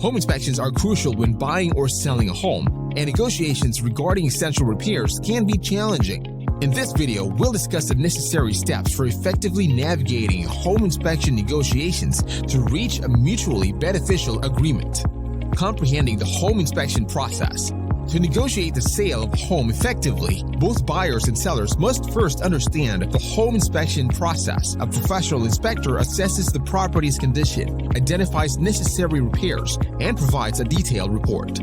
Home inspections are crucial when buying or selling a home, and negotiations regarding essential repairs can be challenging. In this video, we'll discuss the necessary steps for effectively navigating home inspection negotiations to reach a mutually beneficial agreement. Comprehending the home inspection process. To negotiate the sale of a home effectively, both buyers and sellers must first understand the home inspection process. A professional inspector assesses the property's condition, identifies necessary repairs, and provides a detailed report.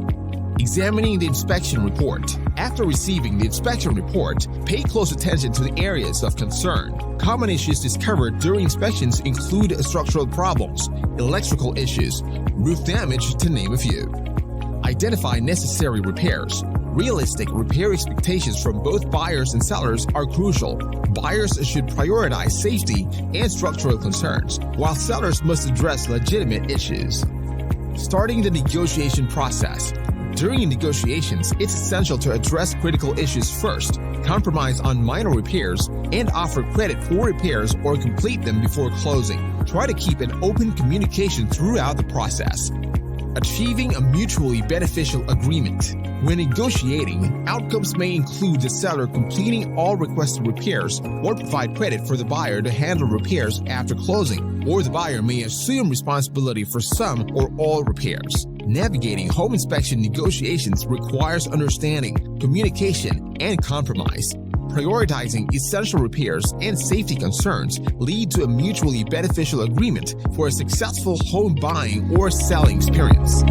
Examining the inspection report. After receiving the inspection report, pay close attention to the areas of concern. Common issues discovered during inspections include structural problems, electrical issues, roof damage, to name a few. Identify necessary repairs. Realistic repair expectations from both buyers and sellers are crucial. Buyers should prioritize safety and structural concerns, while sellers must address legitimate issues. Starting the negotiation process. During negotiations, it's essential to address critical issues first, compromise on minor repairs, and offer credit for repairs or complete them before closing. Try to keep an open communication throughout the process. Achieving a mutually beneficial agreement. When negotiating, outcomes may include the seller completing all requested repairs or provide credit for the buyer to handle repairs after closing, or the buyer may assume responsibility for some or all repairs. Navigating home inspection negotiations requires understanding, communication, and compromise. Prioritizing essential repairs and safety concerns lead to a mutually beneficial agreement for a successful home buying or selling experience.